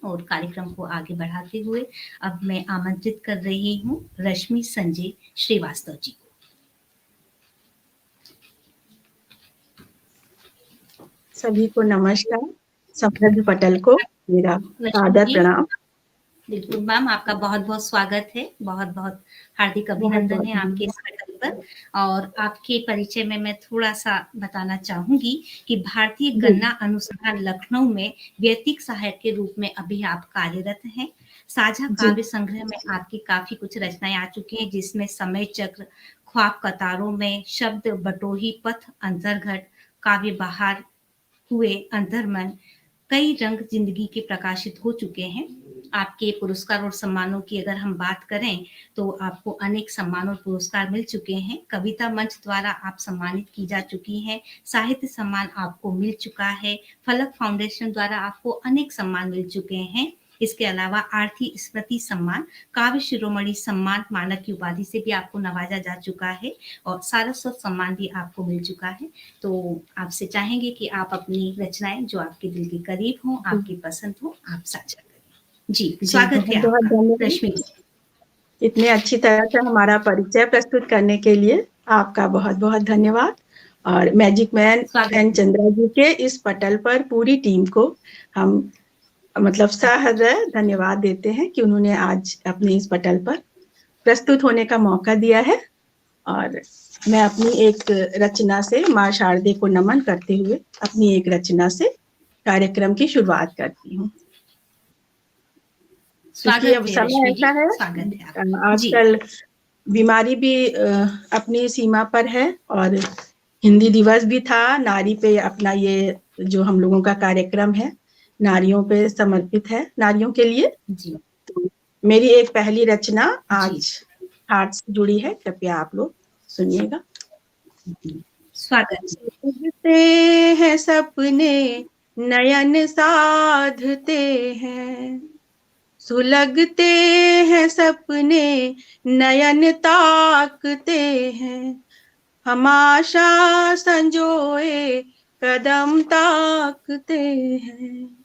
और कार्यक्रम को आगे बढ़ाते हुए अब मैं आमंत्रित कर रही हूँ रश्मि संजय श्रीवास्तव जी को। सभी को नमस्कार। समृद्ध पटल को मेरा आदर प्रणाम। बिल्कुल मैम, आपका बहुत बहुत स्वागत है, बहुत बहुत हार्दिक अभिनंदन है आपके इस पटल पर। और आपके परिचय में मैं थोड़ा सा बताना चाहूंगी कि भारतीय गन्ना अनुसंधान लखनऊ में व्यतिक सहायक के रूप में अभी आप कार्यरत हैं। साझा काव्य संग्रह में आपकी काफी कुछ रचनाएं आ चुकी हैं, जिसमें समय चक्र, ख्वाब कतारों में, शब्द बटोही, पथ अंतर्घट, काव्य बहार हुए, अंतर्मन, कई रंग जिंदगी के प्रकाशित हो चुके हैं। आपके पुरस्कार और सम्मानों की अगर हम बात करें तो आपको अनेक सम्मान और पुरस्कार मिल चुके हैं। कविता मंच द्वारा आप सम्मानित की जा चुकी हैं, साहित्य सम्मान आपको मिल चुका है, फलक फाउंडेशन द्वारा आपको अनेक सम्मान मिल चुके हैं। इसके अलावा आरती स्मृति सम्मान, काव्य शिरोमणि सम्मान, मानक की उपाधि से भी आपको नवाजा जा चुका है और सारस्वत सम्मान भी आपको मिल चुका है। तो आपसे चाहेंगे कि आप अपनी रचनाएं जो आपके दिल के करीब हों, आपकी पसंद हो, आप साझा करें। जी, स्वागत है आपका रश्मि जी। इतने अच्छी तरह से हमारा परिचय प्रस्तुत करने के लिए आपका बहुत बहुत धन्यवाद। और मैजिक मैन एंड चंद्रा जी के इस पटल पर पूरी टीम को हम मतलब सहृदय धन्यवाद देते हैं कि उन्होंने आज अपने इस पटल पर प्रस्तुत होने का मौका दिया है। और मैं अपनी एक रचना से माँ शारदे को नमन करते हुए अपनी एक रचना से कार्यक्रम की शुरुआत करती हूँ। क्योंकि अब समय ऐसा है, आजकल बीमारी भी अपनी सीमा पर है और हिंदी दिवस भी था। नारी पे अपना ये जो हम लोगों का कार्यक्रम है नारियों पे समर्पित है, नारियों के लिए। तो मेरी एक पहली रचना आज हार्ट से जुड़ी है, कृपया आप लोग सुनिएगा। स्वागत। सुलगते हैं सपने नयन साधते हैं, सुलगते हैं सपने नयन ताकते हैं, हम आशा संजोए कदम ताकते हैं।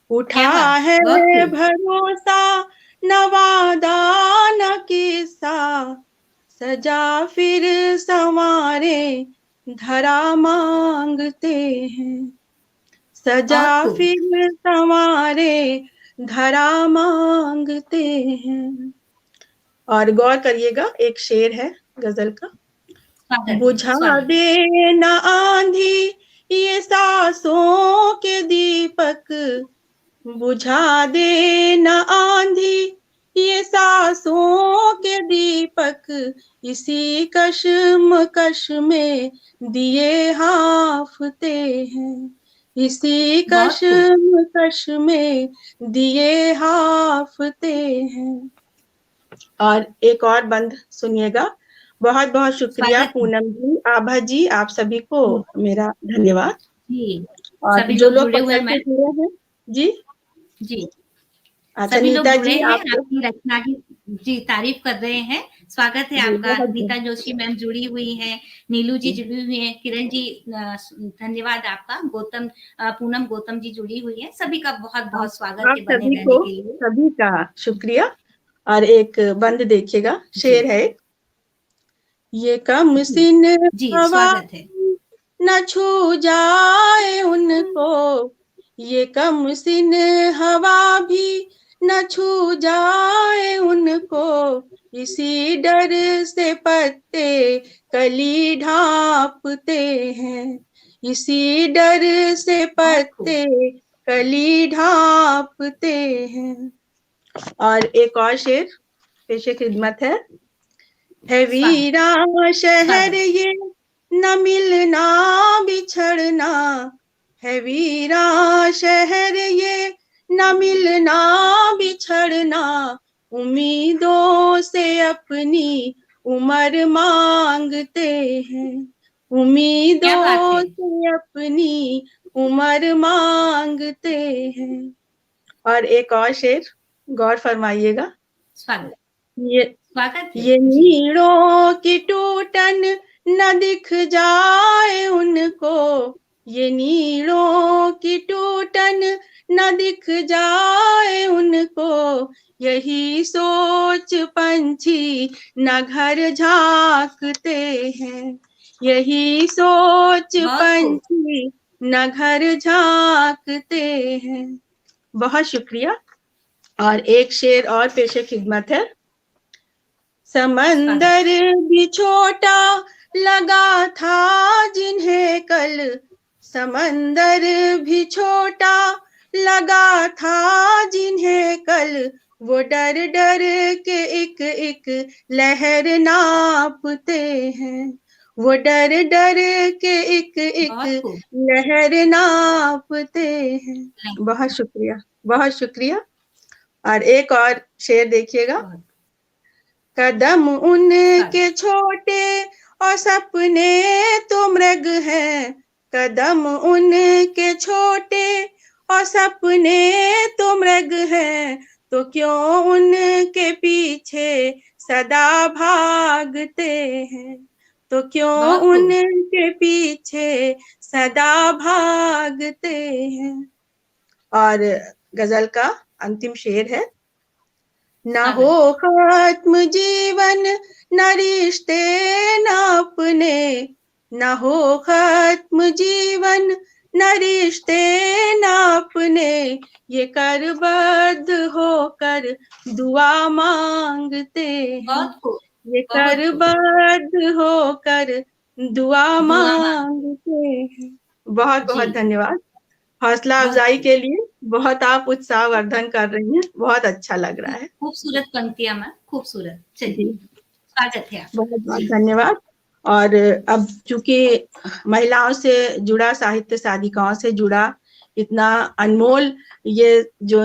उठा है भरोसा न वादा न किस्सा, सजा फिर संवारे धरा मांगते हैं, सजा फिर संवारे धरा मांगते हैं। और गौर करिएगा, एक शेर है गजल का। बुझा दे न आंधी ये सांसों के दीपक, बुझा दे न आंधी ये सांसों के दीपक, इसी कश्मकश में दिए हाफते हैं, इसी कश्मकश में दिए हाफते हैं। और एक और बंद सुनिएगा। बहुत बहुत शुक्रिया पूनम जी, आभा जी, आप सभी को मेरा धन्यवाद। और जो लोग जुड़े हैं जी जी, अच्छा, नीता जी आपकी रचना की जी तारीफ कर रहे हैं। स्वागत है आपका। नीता जोशी मैम जुड़ी हुई हैं, नीलू जी जुड़ी हुई हैं, किरण जी धन्यवाद आपका, गौतम पूनम गौतम जी जुड़ी हुई हैं। सभी का बहुत बहुत स्वागत है बने रहने के लिए। सभी का शुक्रिया। और एक बंद देखिएगा, शेर है। ये कम सिन हवा न छू जाए उनको, ये कम सिन हवा भी न छू जाए उनको, इसी डर से पत्ते कली ढांपते हैं, इसी डर से पत्ते कली ढांपते हैं। और एक और शेर पेशे खिदमत है वीरा शहर ये न मिलना बिछड़ना, है वीरा शहर ये न मिलना बिछड़ना, उम्मीदों से अपनी उम्र मांगते हैं, उम्मीदों से अपनी उम्र मांगते हैं। और एक और शेर गौर फरमाइएगा। ये नीड़ों की टूटन न दिख जाए उनको, ये नीड़ों की टूटन न दिख जाए उनको, यही सोच पंछी न घर झांकते हैं, यही सोच बहुत खूब। पंछी न घर झांकते हैं। बहुत शुक्रिया। और एक शेर और पेशे खिदमत है। स्वागत। समंदर भी छोटा लगा था जिन्हें कल, समंदर भी छोटा लगा था जिन्हें कल, वो डर डर के एक एक लहर नापते हैं, वो डर डर के एक एक बहुत खूब। लहर नापते हैं। नहीं, बहुत शुक्रिया, बहुत शुक्रिया। और एक और शेर देखिएगा। बहुत कदम स्वागत। उनके छोटे और सपने तो मृग हैं, कदम उनके छोटे और सपने तो मृग हैं, तो क्यों उनके पीछे सदा भागते हैं, तो क्यों बहुत खूब। उनके पीछे सदा भागते हैं। और गजल का अंतिम शेर है। न हो स्वागत। खत्म जीवन न रिश्ते न अपने, न हो खत्म जीवन न रिश्ते न अपने, ये करबद्ध होकर दुआ मांगते हैं, बहुत खूब। ये बहुत खूब। करबद्ध होकर दुआ दुआ मांग। मांगते हैं। बहुत जी, बहुत धन्यवाद। हौसला बहुत अफजाई खूब। के लिए बहुत आप उत्साहवर्धन कर रही हैं, बहुत अच्छा लग रहा है। खूबसूरत पंक्तियां मैम, खूबसूरत। जी, चलिए, स्वागत है आपका। बहुत बहुत जी, धन्यवाद। और अब चूंकि महिलाओं से जुड़ा, साहित्य साधिकाओं से जुड़ा इतना अनमोल ये जो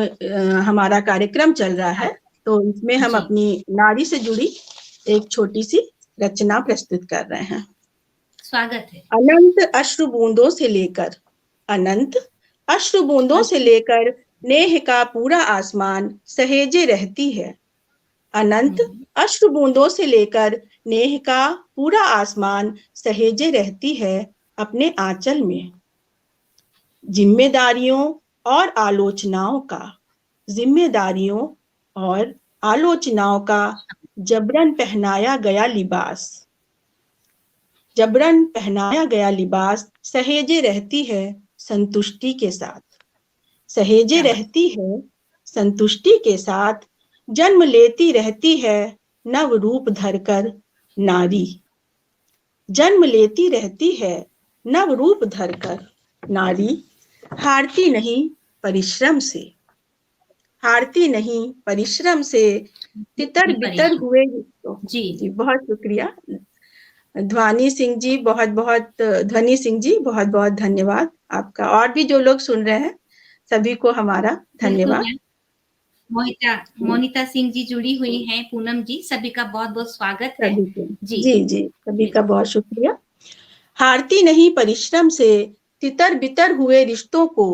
हमारा कार्यक्रम चल रहा है, तो इसमें हम जी, अपनी नारी से जुड़ी एक छोटी सी रचना प्रस्तुत कर रहे हैं। स्वागत है। अनंत अश्रु बूंदों से लेकर, अनंत अश्रु बूंदों से लेकर नेह का पूरा आसमान सहेजे रहती है, अनंत हम्म, अश्रु बूंदों से लेकर नेह का पूरा आसमान सहेजे रहती है अपने आंचल में। जिम्मेदारियों और आलोचनाओं का, जिम्मेदारियों और आलोचनाओं का जबरन पहनाया गया लिबास, जबरन पहनाया गया लिबास सहेजे रहती है संतुष्टि के साथ, सहेजे क्या बात। रहती है संतुष्टि के साथ, जन्म लेती रहती है नव रूप धरकर नारी, जन्म लेती रहती है नव रूप धरकर नारी, हारती नहीं परिश्रम से, हारती नहीं परिश्रम से, तितर बितर परिश्रम। हुए रिश्तों। जी, जी, बहुत शुक्रिया। ध्वनि सिंह जी, बहुत बहुत ध्वनि सिंह जी, बहुत बहुत धन्यवाद आपका। और भी जो लोग सुन रहे हैं सभी को हमारा बिल्कुल धन्यवाद। मैम। मोहिता मोनिता सिंह जी जुड़ी हुई हैं, पूनम जी, सभी का बहुत बहुत स्वागत है। सभी को जी, जी जी, सभी का बिल्कुल। बहुत शुक्रिया। हारती नहीं परिश्रम से, तितर बितर हुए रिश्तों को,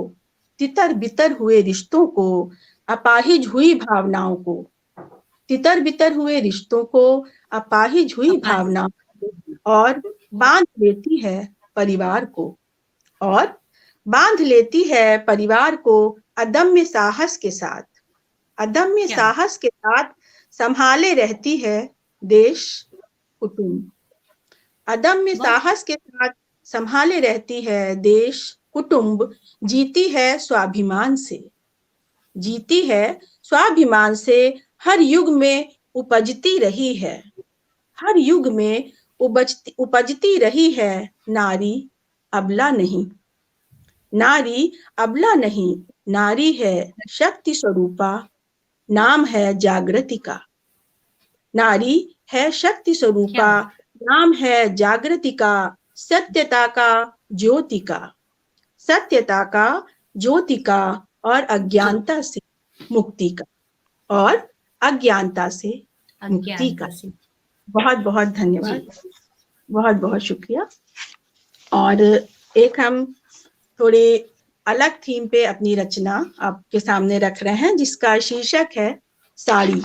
तितर बितर हुए रिश्तों को, अपाहिज हुई भावनाओं को, तितर बितर हुए रिश्तों को, अपाहिज हुई अपाहिज। भावनाओं को, और बांध लेती है परिवार को, और बांध लेती है परिवार को अदम्य साहस के साथ, अदम्य क्या बात। साहस के साथ संभाले रहती है देश कुटुंब, अदम्य बहुत साहस के साथ संभाले रहती है देश कुटुंब, जीती है स्वाभिमान से, जीती है स्वाभिमान से, हर युग में उपजती रही है, हर युग में उपजती रही है नारी, अबला नहीं, नारी अबला नहीं, नारी है शक्ति स्वरूपा, नाम है जागृति का, नारी है शक्ति क्या स्वरूपा, बात। नाम है जागृति का, सत्यता का, ज्योति का, सत्यता का, ज्योति का, और जो अज्ञानता से मुक्ति का, और अज्ञानता से मुक्ति का। अज्ञानता से। बहुत बहुत जी, धन्यवाद, बहुत बहुत शुक्रिया। और एक हम थोड़ी अलग थीम पे अपनी रचना आपके सामने रख रहे हैं, जिसका शीर्षक है साड़ी।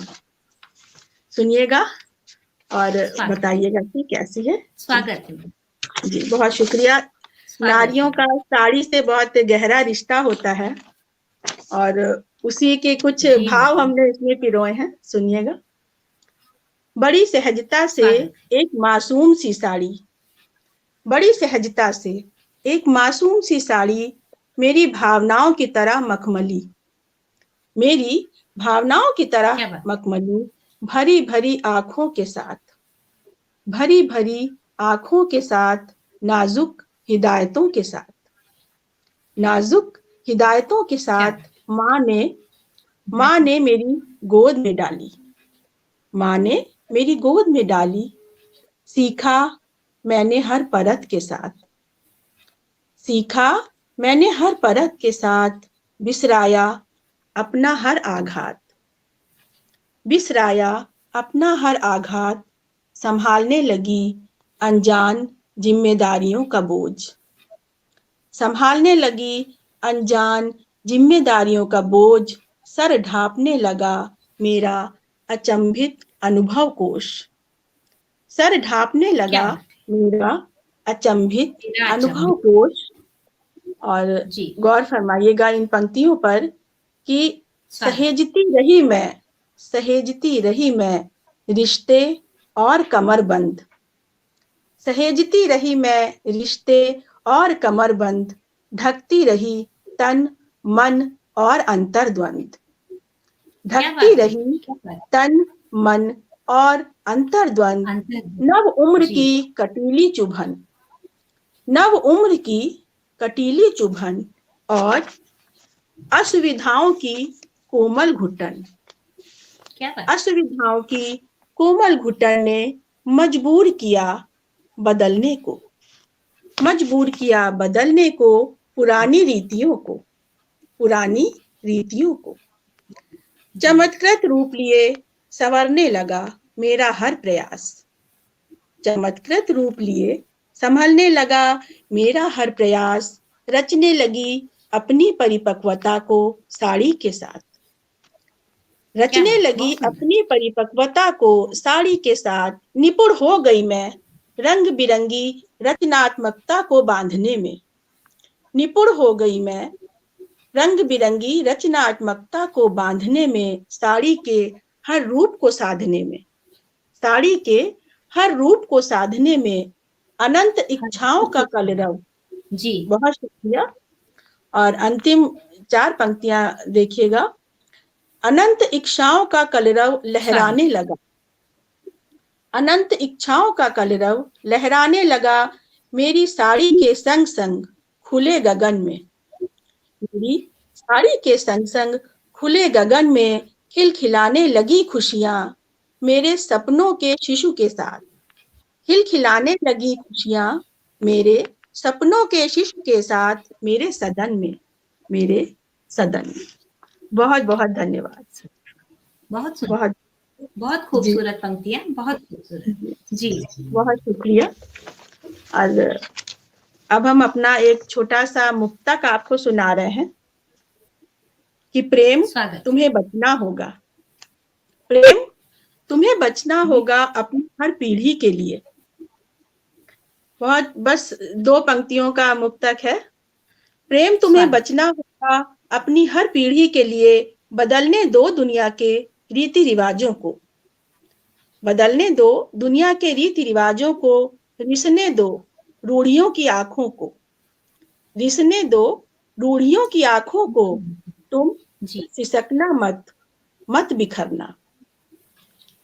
सुनिएगा और स्वागत। बताइएगा कि कैसी है। स्वागत है मैम। जी, बहुत शुक्रिया। नारियों का साड़ी से बहुत गहरा रिश्ता होता है और उसी के कुछ जी भाव मैम, हमने इसमें पिरोए हैं, सुनिएगा। बड़ी सहजता से स्वागत है। एक मासूम सी साड़ी, बड़ी सहजता से एक मासूम सी साड़ी मेरी भावनाओं की तरह मखमली, मेरी भावनाओं की तरह क्या बात, मखमली, भरी भरी आंखों के साथ, भरी भरी आंखों के साथ, नाजुक हिदायतों के साथ, नाजुक हिदायतों के क्या साथ बात, माँ ने मेरी गोद में डाली, माँ ने मेरी गोद में डाली। सीखा मैंने हर परत के साथ, सीखा मैंने हर परत के साथ, बिसराया अपना हर आघात, बिसराया अपना हर आघात, संभालने लगी अनजान जिम्मेदारियों का बोझ, संभालने लगी अनजान जिम्मेदारियों का बोझ, सर ढांपने लगा मेरा अचंभित अनुभव कोश, सर ढांपने क्या लगा बात है। मेरा अचंभित मेरा अनुभव अचंभित, कोश। और जी, गौर फरमाइएगा इन पंक्तियों पर कि स्वागत, सहेजती रही मैं रिश्ते और कमरबंद, सहेजती रही मैं रिश्ते और कमरबंद, ढकती रही तन मन और अंतर्द्वंद, क्या ढकती बात है, रही क्या बात, तन मन और अंतर्द्वंद, अंतर, नव उम्र जी, की कटीली चुभन, नव उम्र की कटीली चुभन और असुविधाओं की कोमल घुटन, क्या बात, असुविधाओं की कोमल घुटन ने मजबूर किया बदलने को, मजबूर किया बदलने को, पुरानी रीतियों को, पुरानी रीतियों को। जी, चमत्कृत रूप लिए संवरने लगा मेरा हर प्रयास, चमत्कृत रूप लिए संभलने लगा मेरा हर प्रयास, रचने लगी अपनी परिपक्वता को साड़ी के साथ, क्या रचने बात, लगी बहुत सुंदर, अपनी परिपक्वता को साड़ी के साथ, निपुण हो गई मैं रंग बिरंगी रचनात्मकता को बांधने में, निपुण हो गई मैं रंग बिरंगी रचनात्मकता को बांधने में, साड़ी के हर रूप को साधने में, साड़ी के हर रूप को साधने में, अनंत इच्छाओं का कलरव। जी, बहुत शुक्रिया। और अंतिम 4 पंक्तियां देखिएगा। अनंत इच्छाओं का कलरव स्वागत, लहराने लगा, अनंत इच्छाओं का कलरव लहराने लगा मेरी साड़ी के संग संग खुले गगन में, मेरी साड़ी के संग संग खुले गगन में खिलखिलाने लगी खुशियां मेरे सपनों के शिशु के साथ, खिलखिलाने लगी खुशियां मेरे सपनों के शिशु के साथ, मेरे सदन में, मेरे सदन में। बहुत बहुत धन्यवाद। बहुत सुंदर, बहुत बहुत जी खूबसूरत पंक्तियां, बहुत खूबसूरत, जी, जी, बहुत शुक्रिया। और अब हम अपना एक छोटा सा मुक्तक आपको सुना रहे हैं कि प्रेम स्वागत, तुम्हें बचना होगा, प्रेम तुम्हें बचना होगा अपनी हर पीढ़ी के लिए। बहुत बस 2 पंक्तियों का मुक्तक है। प्रेम तुम्हें स्वागत, बचना होगा अपनी हर पीढ़ी के लिए, बदलने दो दुनिया के रीति रिवाजों को, बदलने दो दुनिया के रीति रिवाजों को, रिसने दो रूढ़ियों की आंखों को, रिसने दो रूढ़ियों की आंखों को, तुम जी, सिसकना मत, मत बिखरना,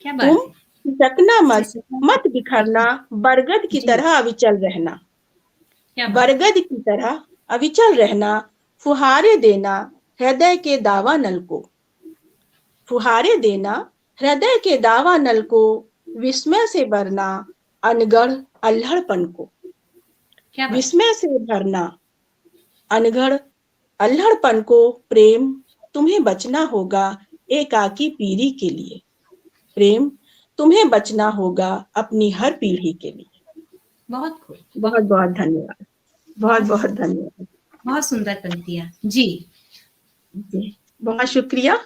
क्या तुम बात है, सिसकना मत, सिसकना, मत बिखरना, बरगद की जी, तरह अविचल रहना, क्या बात, बरगद की तरह अविचल रहना, फुहारे देना हृदय के दावा नल को, फुहारे देना हृदय के दावा नल को, विस्मय से भरना अनगढ़ अल्हड़पन को, क्या बात, विस्मय से भरना अनगढ़ अल्हड़पन को, प्रेम तुम्हें बचना होगा एकाकी पीढ़ी के लिए, प्रेम तुम्हें बचना होगा अपनी हर पीढ़ी के लिए। बहुत खूब, बहुत बहुत खूब, बहुत धन्यवाद, बहुत बहुत बहुत खूब, धन्यवाद बहुत सुंदर पंक्तियां, जी, जी, बहुत शुक्रिया।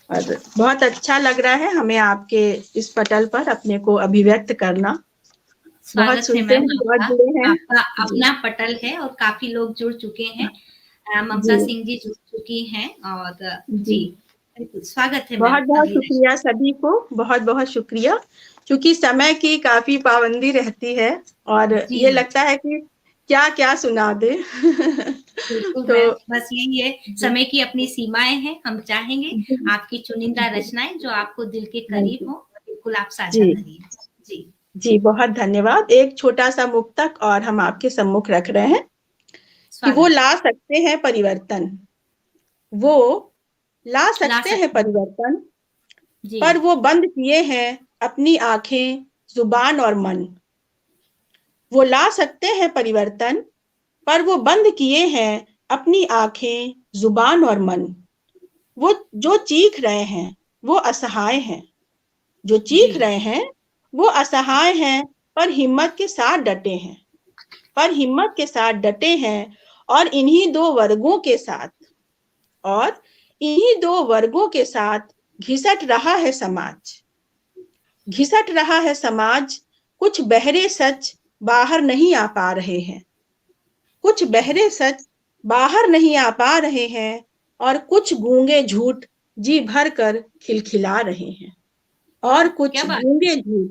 और बहुत अच्छा लग रहा है हमें आपके इस पटल पर अपने को अभिव्यक्त करना। बहुत स्वागत है सुनते मैम हैं, बहुत आपका। जुड़े हैं। आपका जी, अपना पटल है और काफ़ी लोग जुड़ चुके हैं। जी, ममता सिंह जी जुड़ चुकी हैं और जी। जी, बिल्कुल स्वागत है मैम बहुत-बहुत अगली रश्मि। शुक्रिया सभी को, बहुत-बहुत शुक्रिया। चूँकि समय की काफ़ी पाबंदी रहती है और जी, ये लगता है कि क्या-क्या सुना दें। बिल्कुल तो मैम, बस यही है, जी, समय की अपनी सीमाएँ हैं। हम चाहेंगे जी, आपकी चुनिंदा जी, रचनाएँ जो आपको दिल के हाँ करीब जी। हों, बिल्कुल आप साझा जी, करिए। जी, जी, बहुत धन्यवाद। एक छोटा-सा मुक्तक और हम आपके सम्मुख रख रहे हैं कि वो स्वागत है। ला सकते हैं परिवर्तन, वो ला ला सकते हैं सकते हैं। परिवर्तन, जी, पर वो बंद किए हैं अपनी आँखें, ज़ुबान और मन। वो ला सकते हैं परिवर्तन, पर वो बंद किए हैं अपनी आँखें, ज़ुबान और मन। वो जो चीख रहे हैं, वो असहाय हैं। जो जी, चीख रहे हैं, वो असहाय हैं, पर हिम्मत के साथ डटे हैं। पर हिम्मत के साथ डटे हैं और इन्हीं दो वर्गों के साथ और इन्हीं दो वर्गों के साथ घिसट रहा है समाज। घिसट रहा है समाज, कुछ बहरे सच बाहर नहीं आ पा रहे हैं। कुछ क्या बात बहरे सच बाहर नहीं आ पा रहे हैं और कुछ गूंगे झूठ जी भर कर खिलखिला रहे हैं। और क्या कुछ बात है! गूंगे झूठ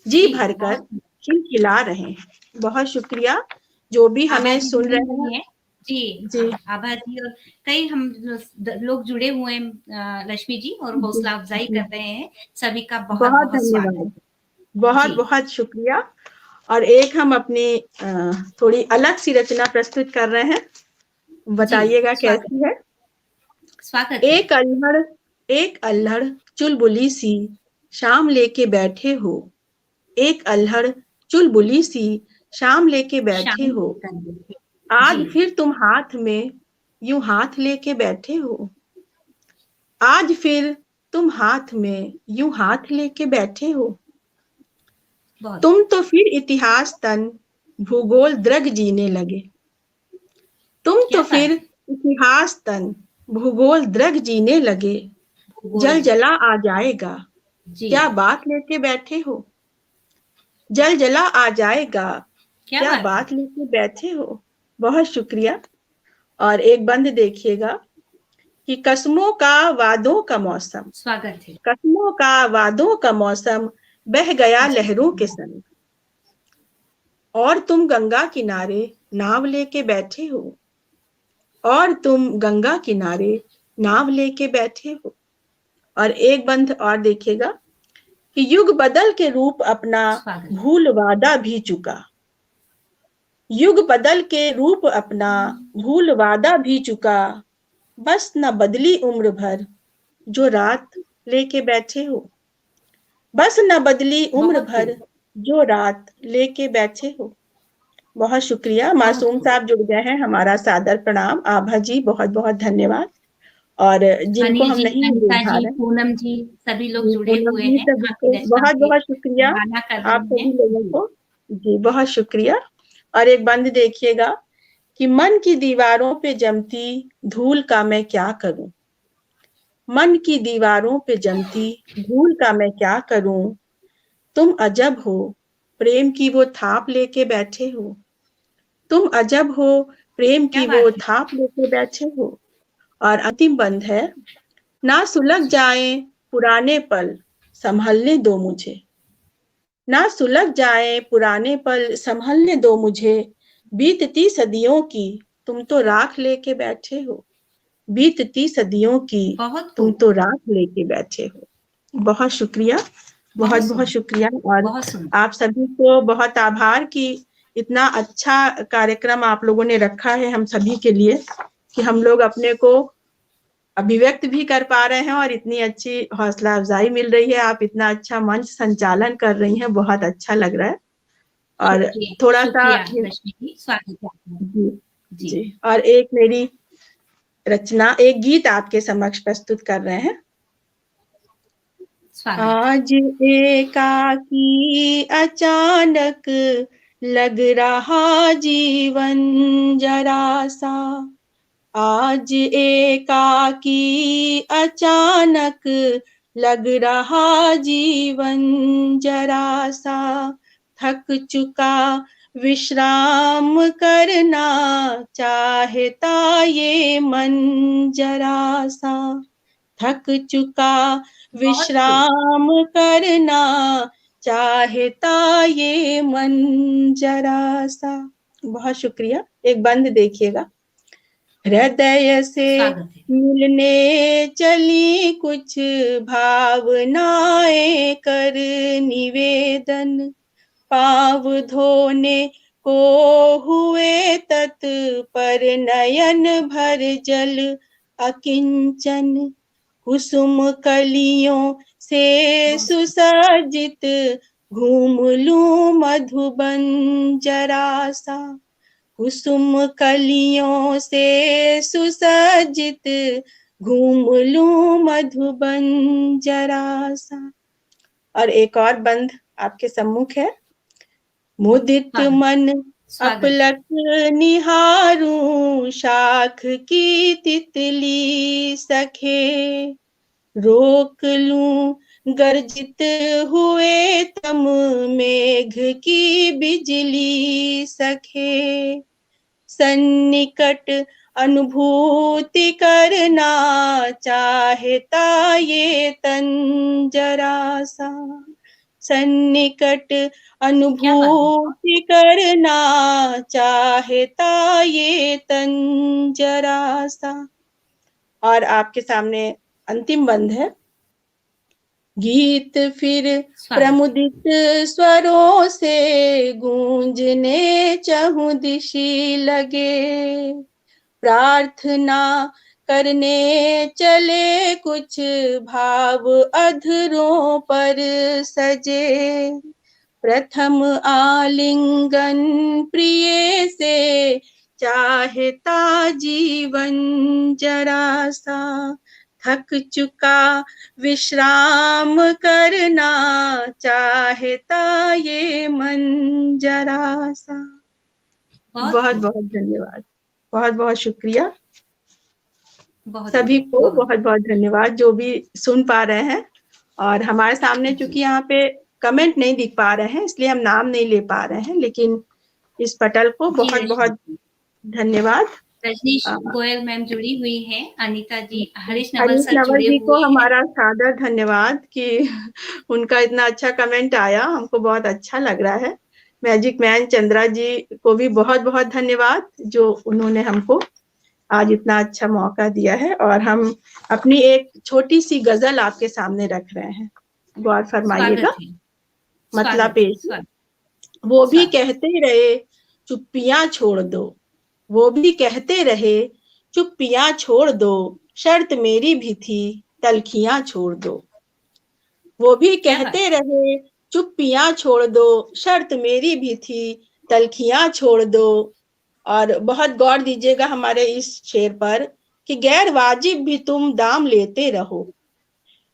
जी जी, भरकर बहुत खिलखिला रहे हैं। बहुत शुक्रिया जो भी आभा हमें जी सुन जुड़ी रहे हैं। हुई हैं। जी, जी, आभा जी और कई हम लोग जुड़े हुए हैं रश्मि जी और जी, हौसला अफ़ज़ाई जी। कर रहे हैं। सभी का बहुत बहुत-बहुत स्वागत। धन्यवाद। जी, बहुत-बहुत शुक्रिया। और एक हम अपनी थोड़ी अलग सी रचना प्रस्तुत कर रहे हैं। जी, बताइएगा स्वागत कैसी है? स्वागत है। एक अल्हड़ एक अल्हड़ चुलबुली सी शाम लेके बैठे हो। एक अल्हड़ चुलबुली सी शाम लेके बैठे शाम हो। के करीब जी, आज फिर तुम हाथ में यूं हाथ लेके बैठे हो। आज फिर तुम हाथ में यूं हाथ लेके बैठे हो। बहुत तुम तो फिर इतिहास तन भूगोल द्रग जीने लगे। तुम तो क्या फिर बात है! इतिहास तन भूगोल द्रग जीने लगे। भूगोल जल जला आ जाएगा, जी, क्या बात लेके बैठे हो। जल जला आ जाएगा, क्या क्या बात है! बात लेके बैठे हो। बहुत शुक्रिया। और एक बंद देखिएगा कि कस्मों का वादों का मौसम, स्वागत है। कस्मों का वादों का मौसम बह गया जी, लहरों के संग। और तुम गंगा किनारे नाव लेके बैठे हो। और तुम गंगा किनारे नाव लेके बैठे हो। और एक बंद और देखिएगा कि युग बदल के रूप अपना स्वागत भूल वादा भी चुका। युग बदल के रूप अपना भूल वादा भी चुका। बस न बदली उम्र भर जो रात लेके बैठे हो। बस न बदली उम्र बहुत भर खूब, जो रात लेके बैठे हो। बहुत शुक्रिया। बहुत मासूम खूब। साहब जुड़ गए हैं, हमारा सादर प्रणाम। आभा जी बहुत बहुत धन्यवाद। और जिनको हनी हम जी, नहीं अनिता उठा जी, रहे, पूनम जी, सभी लोग जी, जुड़े पूनम हुए जी, हैं, सभी आपकी को रचना बहुत की बहुत शुक्रिया। सराहना कर आप रही हैं। सभी लोगों जी, को जी बहुत शुक्रिया। और एक बंद देखिएगा कि मन की दीवारों पे जमती धूल का मैं क्या करूं। मन की दीवारों पे जमती धूल का मैं क्या करूं। तुम अजब हो, प्रेम की वो थाप लेके बैठे हो। तुम अजब हो, प्रेम क्या की वो बात है! थाप लेके बैठे हो। और अंतिम बंद है, ना सुलग जाए पुराने पल संभलने दो मुझे। ना सुलग जाए पुराने पल संभलने दो मुझे। बीतती सदियों की तुम तो राख लेके बैठे हो। बीतती सदियों की बहुत तुम खूब, तो राख लेके बैठे हो। बहुत शुक्रिया। बहुत बहुत बहुत सुंदर, शुक्रिया। और बहुत सुंदर। आप सभी को बहुत आभार कि इतना अच्छा कार्यक्रम आप लोगों ने रखा है हम सभी के लिए, कि हम लोग अपने को अभिव्यक्त भी कर पा रहे हैं और इतनी अच्छी हौसला अफजाई मिल रही है। आप इतना अच्छा मंच संचालन कर रही हैं, बहुत अच्छा लग रहा है। और शुक्रिया, थोड़ा सा शुक्रिया रश्मि जी, स्वागत है आपका। जी, जी, जी। और एक मेरी रचना, एक गीत आपके समक्ष प्रस्तुत कर रहे हैं। स्वागत है। आज एकाकी अचानक लग रहा जीवन जरा सा। आज एकाकी अचानक लग रहा जीवन जरा सा। थक चुका विश्राम करना चाहता ये मन जरा सा, थक चुका विश्राम करना चाहता ये मन जरा सा। बहुत शुक्रिया। एक बंद देखिएगा। हृदय से मिलने चली कुछ भावनाएं कर निवेदन, पाँव धोने को हुए तत्पर नयन भर जल अकिंचन, कुसुम कलियों से सुसज्जित घूम लूं मधुबन जरा सा, कुसुम कलियों से सुसज्जित घूम लूं मधुबन जरा सा। और एक और बंद आपके सम्मुख है। मुदित मन अपलक निहारूं शाख की तितली सखे, रोक लूं गर्जित हुए तम मेघ की बिजली सखे, सन्निकट अनुभूति करना चाहता ये तन जरा सा, सन्निकट अनुभूति करना चाहता ये तन जरा सा। और आपके सामने अंतिम बंद है। गीत फिर प्रमुदित स्वरों से गूंजने चहुं दिशि लगे, प्रार्थना करने चले कुछ भाव अधरों पर सजे, प्रथम आलिंगन प्रिय से चाहता जीवन जरा सा, थक चुका विश्राम करना चाहता ये मन जरा सा। बहुत बहुत धन्यवाद। बहुत बहुत शुक्रिया। सभी को बहुत बहुत धन्यवाद जो भी सुन पा रहे हैं। और हमारे सामने चूंकि यहाँ पे कमेंट नहीं दिख पा रहे हैं इसलिए हम नाम नहीं ले पा रहे हैं, लेकिन इस पटल को बहुत बहुत धन्यवाद। रजनीश गोयल मैम जुड़ी हुई हैं, अनीता जी, हरीश नवल जुड़े जी को हुए हमारा सादर धन्यवाद कि उनका इतना अच्छा कमेंट आया, हमको बहुत अच्छा लग रहा है। मैजिक मैन चंद्रा जी को भी बहुत बहुत धन्यवाद जो उन्होंने हमको आज इतना अच्छा मौका दिया है। और हम अपनी एक छोटी सी गजल आपके सामने रख रहे हैं, गौर फरमाइएगा। मतलब पेश, वो भी कहते रहे चुप्पियां छोड़ दो, वो भी कहते रहे चुप्पियां छोड़ दो, शर्त मेरी भी थी तलखियां छोड़ दो। वो भी कहते रहे चुप्पियां छोड़ दो, शर्त मेरी भी थी तलखियां छोड़ दो। और बहुत गौर दीजिएगा हमारे इस शेर पर कि गैर वाजिब भी तुम दाम लेते रहो,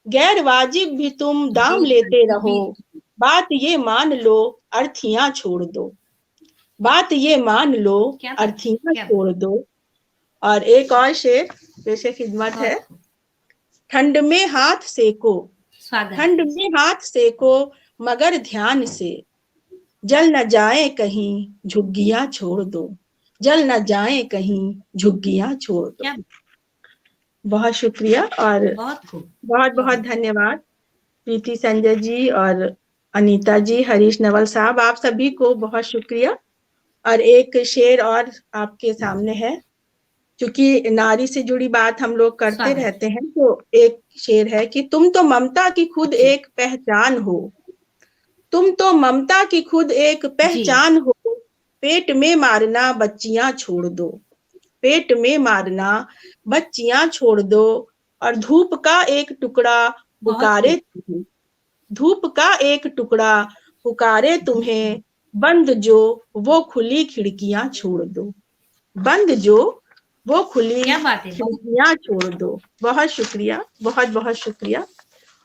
गैर वाजिब भी तुम दाम लेते रहो, बात ये मान लो अर्थियां छोड़ दो, बात ये मान लो अर्थियां छोड़ दो। और एक और शेर पेशे खिदमत है। ठंड में हाथ सेको, ठंड में हाथ सेको मगर ध्यान से, जल न जाए कहीं झुग्गियां छोड़ दो, जल न जाए कहीं झुग्गियां छोड़ दो। बहुत शुक्रिया और बहुत बहुत धन्यवाद प्रीति संजय जी और अनीता जी, हरीश नवल साहब, आप सभी को बहुत शुक्रिया। और एक शेर और आपके सामने है, क्योंकि नारी से जुड़ी बात हम लोग करते रहते हैं, तो एक शेर है कि तुम तो ममता की खुद एक पहचान हो, तुम तो ममता की खुद एक पहचान हो, पेट में मारना बच्चियां छोड़ दो, पेट में मारना बच्चियां छोड़ दो। और धूप का एक टुकड़ा पुकारे तुम्हें, धूप का एक टुकड़ा पुकारे तुम्हें, बंद जो वो खुली खिड़कियां छोड़ दो, बंद जो वो खुली खिड़कियां छोड़ दो। बहुत शुक्रिया, बहुत बहुत शुक्रिया।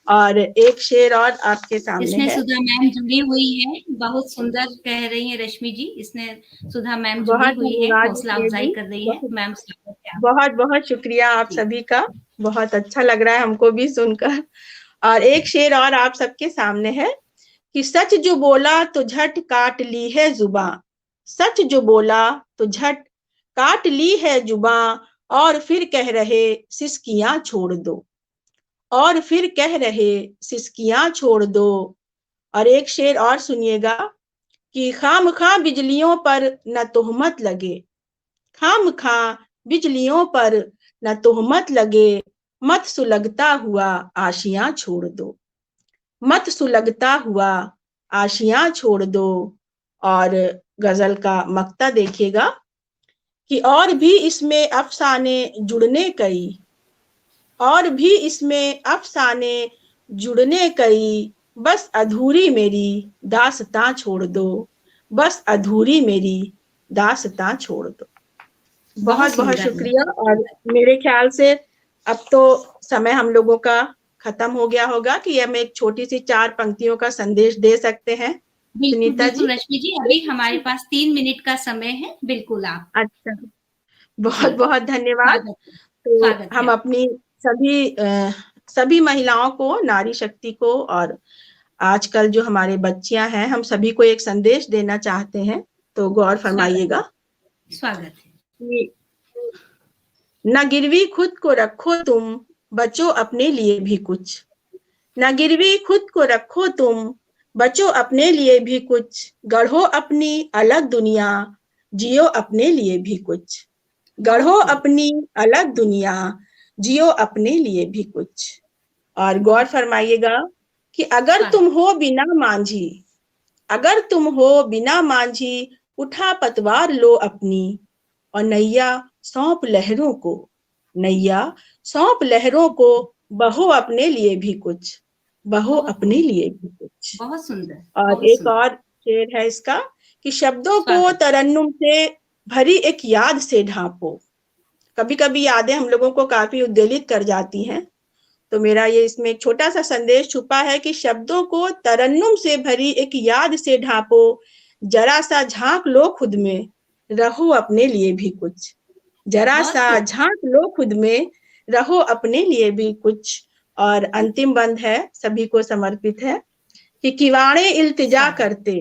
और एक शेर और आपके सामने इसमें है। सुधा मैम जुड़ी हुई है, बहुत सुंदर कह रही है रश्मि जी, इसने सुधा मैम जुड़ी हुई है, हौसला अफजाई कर रही है मैम। बहुत बहुत शुक्रिया आप सभी का, बहुत अच्छा लग रहा है हमको भी सुनकर। और एक शेर और आप सबके सामने है कि सच जो बोला तो झट काट ली है जुबां, सच जो बोला तो झट काट ली है जुबां, और फिर कह रहे सिसकियां छोड़ दो, और फिर कह रहे सिसकियां छोड़ दो। और एक शेर और सुनिएगा कि खामखा बिजलियों पर न तोहमत लगे, खामखा बिजलियों पर न तोहमत लगे, मत सुलगता हुआ आशियां छोड़ दो, मत सुलगता हुआ आशियां छोड़ दो। और गजल का मक्ता देखिएगा कि और भी इसमें अफसाने जुड़ने कई, और भी इसमें अफसाने जुड़ने कई, बस अधूरी मेरी दास्तां छोड़ दो, बस अधूरी मेरी दास्तां छोड़ दो। बहुत बहुत बहुत सुंदर, शुक्रिया। बहुत और सुंदर। मेरे ख्याल से अब तो समय हम लोगों का खत्म हो गया होगा कि हम एक छोटी सी 4 पंक्तियों का संदेश दे सकते हैं। बिल्कुल, सुनीता जी। बिल्कुल रश्मि जी, अभी हमारे पास 3 मिनट का समय है, बिल्कुल आप। अच्छा, जी, बहुत बहुत धन्यवाद। स्वागत है, तो स्वागत है हम आपका। अपनी सभी महिलाओं को, नारी शक्ति को, और आजकल जो हमारे बच्चियां हैं, हम सभी को एक संदेश देना चाहते हैं। तो गौर स्वागत, फरमाइएगा स्वागत है। कि न गिरवी खुद को रखो तुम, बचो अपने लिए भी कुछ, न गिरवी खुद को रखो तुम, बचो अपने लिए भी कुछ, गढ़ो अपनी अलग दुनिया, जियो अपने लिए भी कुछ, गढ़ो बहुत खूब, अपनी अलग दुनिया, जियो अपने लिए भी कुछ। और गौर बहुत फरमाइएगा कि अगर स्वागत, तुम हो बिना मांझी, अगर तुम हो बिना मांझी, उठा पतवार लो अपनी, और नैया सौंप लहरों को, नैया सौंप लहरों को, बहो अपने लिए भी कुछ, बहो बहुत अपने खूब, लिए भी कुछ। बहुत सुंदर, और बहुत एक सुंदर। और शेर है इसका कि शब्दों को स्वागत, तरन्नुम से भरी एक याद से ढांपो। कभी कभी यादें हम लोगों को काफी उद्वेलित कर जाती हैं, तो मेरा ये इसमें एक छोटा सा संदेश छुपा है कि शब्दों को तरन्नुम से भरी एक याद से ढांपो, जरा सा झांक लो खुद में, रहो अपने लिए भी कुछ, जरा बहुत सा खूब, झांक लो खुद में, रहो अपने लिए भी कुछ। और अंतिम बंद है, सभी को समर्पित है कि किवाड़े इल्तिजा स्वागत, करते,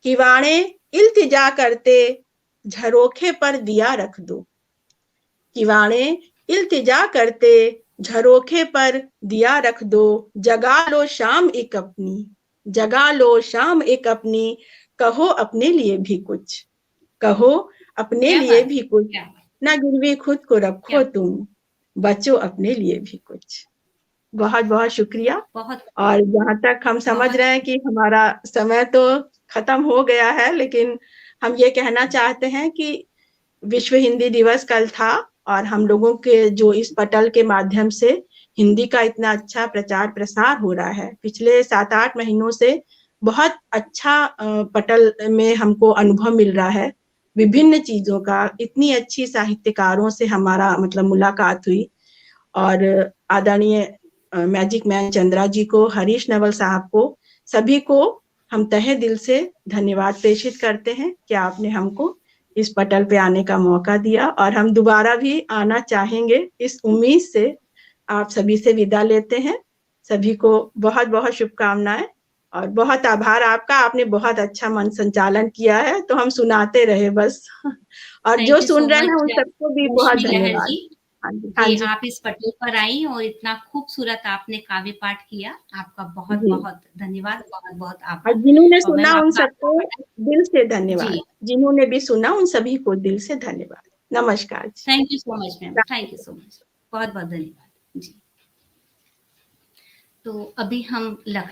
किवाड़े इल्तिजा करते, झरोखे पर दिया रख दो, किवाड़े इल्तिजा करते, झरोखे पर दिया रख दो, जगा लो शाम एक अपनी, जगा लो शाम एक अपनी, कहो अपने लिए भी कुछ, कहो अपने क्या लिए बात भी है, कुछ, क्या बात, ना गिरवी खुद को क्या रखो तुम, बचो अपने लिए भी कुछ। बहुत बहुत शुक्रिया। बहुत, और जहाँ तक हम समझ बहुत रहे हैं कि हमारा समय तो खत्म हो गया है, लेकिन हम ये कहना चाहते हैं कि विश्व हिंदी दिवस कल था, और हम लोगों के जो इस पटल के माध्यम से हिंदी का इतना अच्छा प्रचार प्रसार हो रहा है, पिछले 7-8 महीनों से बहुत अच्छा पटल में हमको अनुभव मिल रहा है विभिन्न चीजों का। इतनी अच्छी साहित्यकारों से हमारा मतलब मुलाकात हुई, और आदरणीय मैजिक मैन चंद्रा जी को, हरीश नवल साहब को, सभी को हम तहे दिल से धन्यवाद प्रेषित करते हैं कि आपने हमको इस पटल पे आने का मौका दिया, और हम दोबारा भी आना चाहेंगे इस उम्मीद से। आप सभी से विदा लेते हैं। सभी को बहुत बहुत शुभकामनाएं और बहुत आभार आपका, आपने बहुत अच्छा मन संचालन किया है, तो हम सुनाते रहे बस। और जो थैंक यू सो सुन रहे हैं मच उन सबको भी बहुत रश्मि लहर धन्यवाद। जी, हाँ जी, हाँ कि जी, आप इस पटल पर आई और इतना खूबसूरत आपने काव्य पाठ किया। आपका बहुत जी। बहुत धन्यवाद, बहुत बहुत और आभार। जिन्होंने और मैम सुना उन आपका सबको दिल से जी, धन्यवाद, जिन्होंने भी सुना उन सभी को दिल से धन्यवाद। नमस्कार thank you so much ma'am, thank you जी। सो मच, बहुत बहुत धन्यवाद जी। तो अभी हम लखनऊ